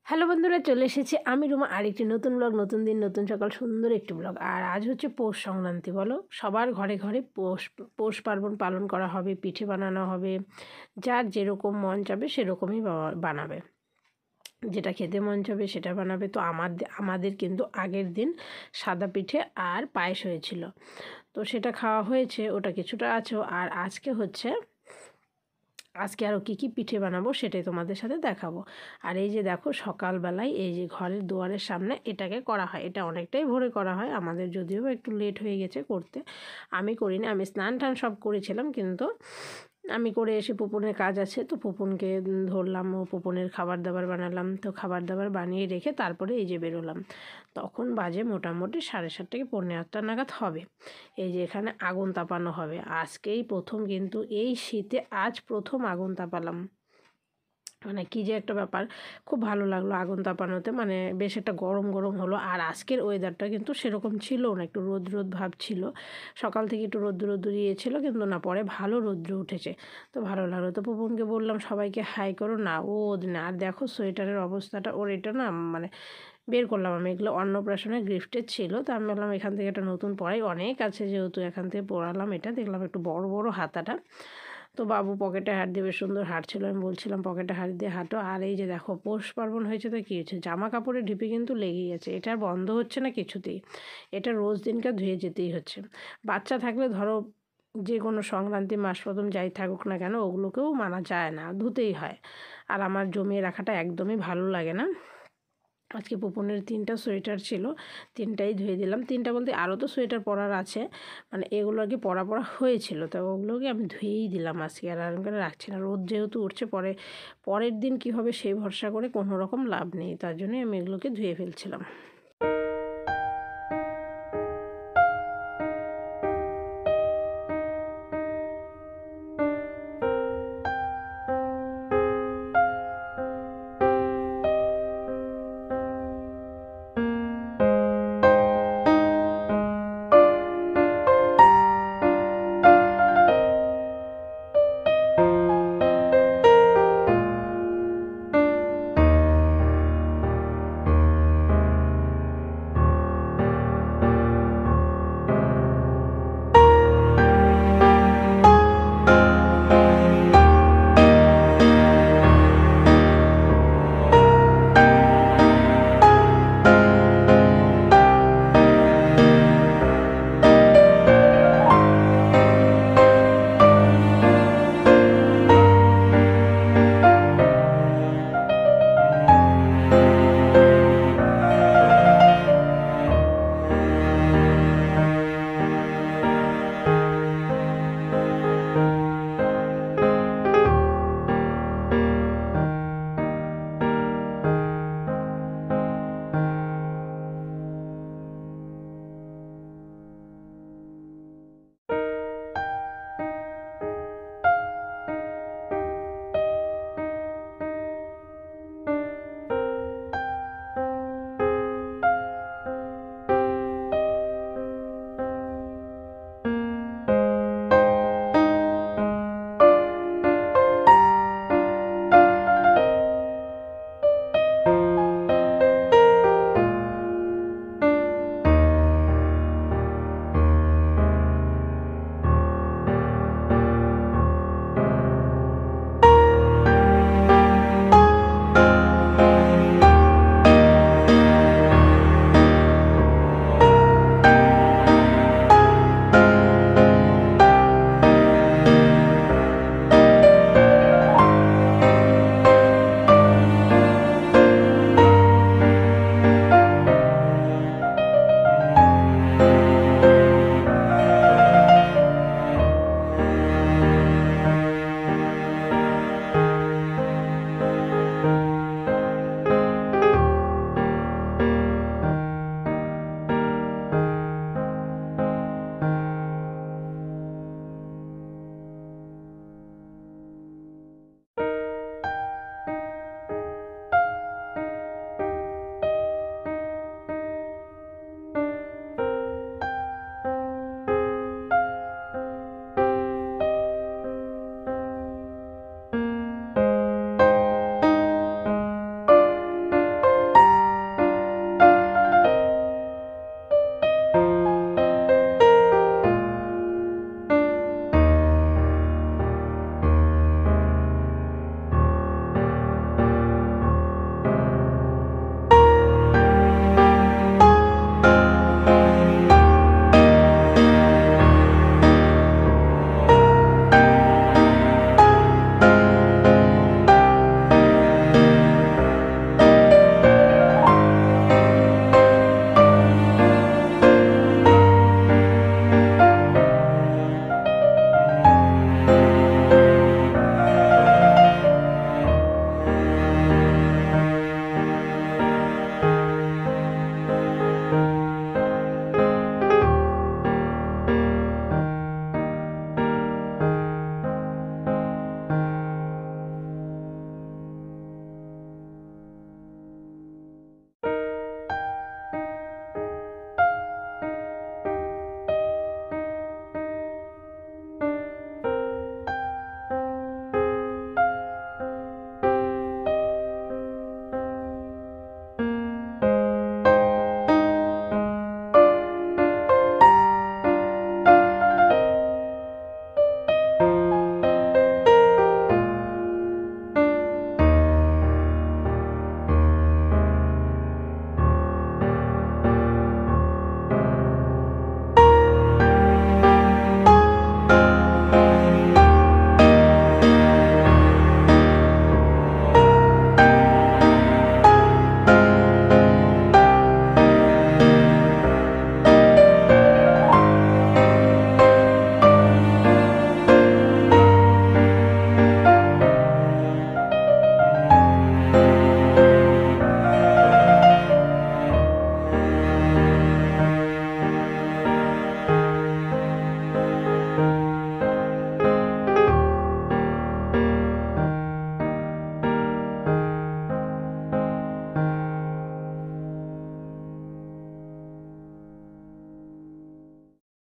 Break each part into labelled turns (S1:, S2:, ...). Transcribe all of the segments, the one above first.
S1: Hello বন্ধুরা, চলে এসেছি আমি রুমা আরেকটি নতুন ব্লগ, নতুন দিন, নতুন সকাল, সুন্দর একটি ব্লগ। আর আজ হচ্ছে পৌষ সংক্রান্তি। বলো, সবার ঘরে ঘরে পৌষ পার্বণ পালন করা হবে, পিঠে বানানো হবে, যার যেরকম মন চাবে সেরকমই বানাবে, যেটা খেতে মন চাবে সেটা বানাবে। তো আমাদের কিন্তু আগের দিন সাদা পিঠে আর পায়েস হয়েছিল, তো সেটা খাওয়া হয়েছে, ওটা কিছুটা আছেও। আর আজকে আরও কী কী পিঠে বানাবো সেটাই তোমাদের সাথে দেখাবো। আর এই যে দেখো, সকালবেলায় এই যে ঘরের দুয়ারের সামনে এটাকে করা হয়, এটা অনেকটাই ভোরে করা হয় আমাদের, যদিও একটু লেট হয়ে গেছে করতে। আমি করিনি, আমি স্নান টান সব করেছিলাম, কিন্তু আমি করে এসে পুপনের কাজ আছে, তো পুপনকে ধরলাম, ও পুপনের খাবার দাবার বানালাম, তো খাবার দাবার বানিয়ে রেখে তারপরে এই যে বেরোলাম। তখন বাজে মোটামুটি 7:30 থেকে 8:45 নাগাদ হবে। এই যে এখানে আগুন তাপানো হবে, আজকেই প্রথম, কিন্তু এই শীতে আজ প্রথম আগুন তাপালাম। মানে কী যে একটা ব্যাপার, খুব ভালো লাগলো আগুন তাপানোতে, মানে বেশ একটা গরম গরম হলো। আর আজকের ওয়েদারটা কিন্তু সেরকম ছিল না, একটু রোদ রোদ ভাব ছিল, সকাল থেকে একটু রোদ্র রোদ্র দিয়েছিল, কিন্তু না, পরে ভালো রৌদ্র উঠেছে, তো ভালো লাগলো। তো পুপনকে বললাম সবাইকে হাই করো, না ও না। আর দেখো সোয়েটারের অবস্থাটা ওর, এটা না মানে বের করলাম আমি, এগুলো অন্নপ্রাশনের গিফটের ছিল, তো আমি বললাম এখান থেকে একটা নতুন পরাই, অনেক আছে যেহেতু, এখান থেকে পরালাম। এটা দেখলাম একটু বড় বড় হাতাটা, তো বাবু পকেটে হাত দিয়ে বেশ সুন্দর হাঁটছিল, আমি বলছিলাম পকেটে হাত দিয়ে হাঁটো। আর এই যে দেখো, পৌষ পার্বণ হয়েছে তো কী হয়েছে, জামা কাপড়ের ঢিপি কিন্তু লেগেই আছে, এটা আর বন্ধ হচ্ছে না কিছুতেই, এটা রোজ দিনকে ধুয়ে যেতেই হচ্ছে। বাচ্চা থাকলে ধরো যে কোনো সংক্রান্তি মাস প্রথম যাই থাকুক না কেন, ওগুলোকেও মানা যায় না, ধুতেই হয়। আর আমার জমিয়ে রাখাটা একদমই ভালো লাগে না। আজকে পুপনের 3টা সোয়েটার ছিল, 3টাই ধুয়ে দিলাম। 3টা বলতে আরও তো সোয়েটার পরার আছে, মানে এগুলো আর কি পরা হয়েছিল, তো ওগুলোকে আমি ধুয়েই দিলাম আজকে, আর আরাম করে রাখছি না। রোদ যেহেতু উঠছে, পরের দিন কী হবে সেই ভরসা করে কোনো রকম লাভ নেই, তার জন্যই আমি এগুলোকে ধুয়ে ফেলছিলাম।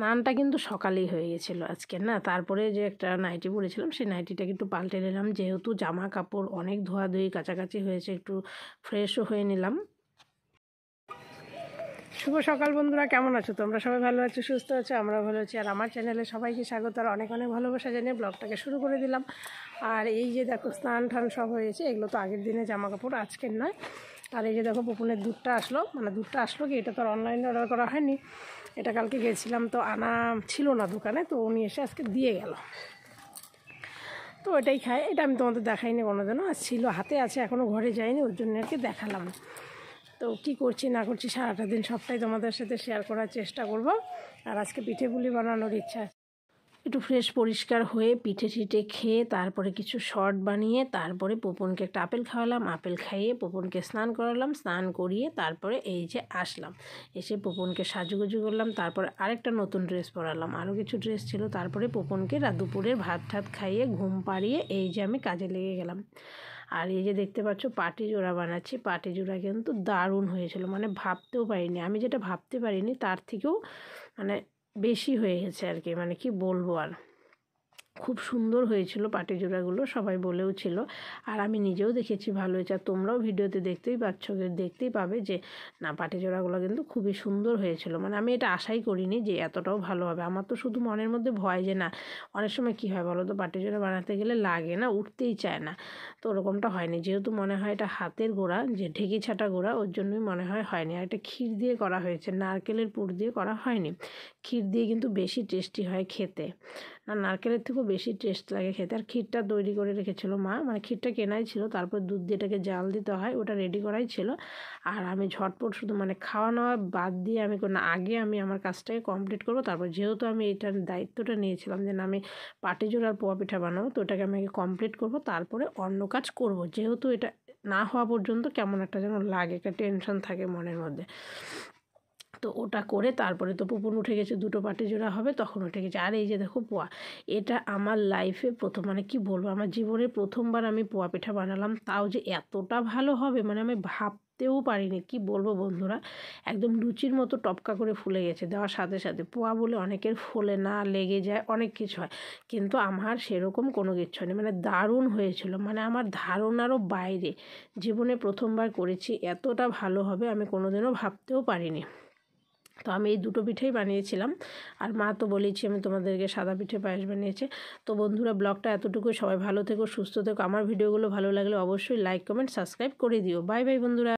S1: স্নানটা কিন্তু সকালেই হয়ে গেছিলো আজকে না। তারপরে যে একটা নাইটি পরেছিলাম সেই নাইটিটাকে একটু পাল্টে নিলাম, যেহেতু জামা কাপড় অনেক ধোয়াধুয়ি কাছাকাছি হয়েছে, একটু ফ্রেশও হয়ে নিলাম। শুভ সকাল বন্ধুরা, কেমন আছো তোমরা? সবাই ভালো আছো, সুস্থ আছো? আমরাও ভালো আছি। আর আমার চ্যানেলে সবাইকে স্বাগত আর অনেক অনেক ভালোবাসা জানিয়ে ব্লগটাকে শুরু করে দিলাম। আর এই যে দেখো স্নান টান সব হয়েছে, এগুলো তো আগের দিনে জামা কাপড়, আজকের নয়। আর এই যে দেখো পুপুনের দুধটা আসলো, মানে দুধটা আসলো কি, এটা তো আর অনলাইনে অর্ডার করা হয়নি, এটা কালকে গেছিলাম তো আনা ছিল না দোকানে, তো উনি এসে আজকে দিয়ে গেল। তো এটাই খাই, এটা আমি তোমাদের দেখাইনি কোনোদিনও, আর ছিল হাতে আছে, এখনও ঘরে যায়নি, ওর জন্য আর কি দেখালাম। তো কী করছি না করছি সারাটা দিন সবটাই তোমাদের সাথে শেয়ার করার চেষ্টা করব। আর আজকে পিঠে পুলি বানানোর ইচ্ছা, একটু ফ্রেশ পরিষ্কার হয়ে পিঠে টিঠে খেয়ে তারপরে কিছু শর্ট বানিয়ে তারপরে পুপনকে একটা আপেল খাওয়ালাম, আপেল খাইয়ে পুপনকে স্নান করালাম, স্নান করিয়ে তারপরে এই যে আসলাম, এসে পুপনকে সাজুগুজু করলাম, তারপরে আরেকটা নতুন ড্রেস পরালাম, আরও কিছু ড্রেস ছিল, তারপরে পুপনকে দুপুরের ভাত ঠাত খাইয়ে ঘুম পাড়িয়ে এই যে আমি কাজে লেগে গেলাম। আর এই যে দেখতে পাচ্ছ পাটি জোড়া বানাচ্ছি, পাটি জোড়া কিন্তু দারুণ হয়েছিল, মানে ভাবতেও পারিনি, আমি যেটা ভাবতে পারিনি তার থেকেও মানে বেশি হয়ে গেছে আর কি, মানে কি বলবো আর, খুব সুন্দর হয়েছিল পাটি জোড়াগুলো, সবাই বলেও ছিল, আর আমি নিজেও দেখেছি ভালো হয়েছে। আর তোমরাও ভিডিওতে দেখতেই পাচ্ছ, দেখতেই পাবে যে না পাটি জোড়াগুলো কিন্তু খুবই সুন্দর হয়েছিল, মানে আমি এটা আশাই করিনি যে এতটাও ভালো হবে। আমার তো শুধু মনের মধ্যে ভয় যে না অনেক সময় কী হয় বলো তো, পাটি জোড়া বানাতে গেলে লাগে না, উঠতেই চায় না, তো ওরকমটা হয়নি, যেহেতু মনে হয় এটা হাতের গোড়া, যে ঢেকি ছাটা গোড়া, ওর জন্যই মনে হয় হয়নি। আর এটা ক্ষীর দিয়ে করা হয়েছে, নারকেলের পুর দিয়ে করা হয়নি। ক্ষীর দিয়ে কিন্তু বেশি টেস্টি হয় খেতে, না নারকেলের থেকেও বেশি টেস্ট লাগে খেতে। আর ক্ষীরটা তৈরি করে রেখেছিল মা, মানে ক্ষীরটা কেনাই ছিল, তারপর দুধ দিয়ে এটাকে জাল দিতে হয়, ওটা রেডি করাই ছিল। আর আমি ঝটপট শুধু মানে খাওয়া নেওয়া বাদ দিয়ে আমি আগে আমি আমার কাজটাকে কমপ্লিট করবো, তারপর যেহেতু আমি এটার দায়িত্বটা নিয়েছিলাম যে না আমি পাটিজোড় আর পোয়া পিঠা বানাবো, তো ওটাকে আমি আগে কমপ্লিট করবো, তারপরে অন্য কাজ করব। যেহেতু এটা না হওয়া পর্যন্ত কেমন একটা যেন লাগে, একটা টেনশন থাকে মনের মধ্যে, তো ওটা করে তারপরে তো পুপুন উঠে গেছে, দুটো পাটি জোড়া হবে তখন উঠে গেছে। আর এই যে দেখো পোয়া, এটা আমার লাইফে প্রথম, মানে কি বলবো, আমার জীবনে প্রথমবার আমি পোয়া পিঠা বানালাম, তাও যে এতটা ভালো হবে মানে আমি ভাবতেও পারিনি, কি বলবো বন্ধুরা, একদম লুচির মতো টপকা করে ফুলে গেছে দেওয়ার সাথে সাথে। পোয়া বলে অনেকের ফোলে না, লেগে যায়, অনেক কিছু হয়, কিন্তু আমার সেরকম কোনো কিছু নেই, মানে দারুণ হয়েছিল, মানে আমার ধারণারও বাইরে, জীবনে প্রথমবার করেছি, এতটা ভালো হবে আমি কোনোদিনও ভাবতেও পারিনি। তো আমি এই দুটো পিঠেই বানিয়েছিলাম, আর মা তো বলেছি আমি তোমাদেরকে সাদা পিঠে পায়েস বানিয়েছে। তো বন্ধুরা ব্লগটা এতটুকুই, সবাই ভালো থেকো, সুস্থ থেকো, আমার ভিডিওগুলো ভালো লাগলে অবশ্যই লাইক কমেন্ট সাবস্ক্রাইব করে দিও। বাই বাই বন্ধুরা।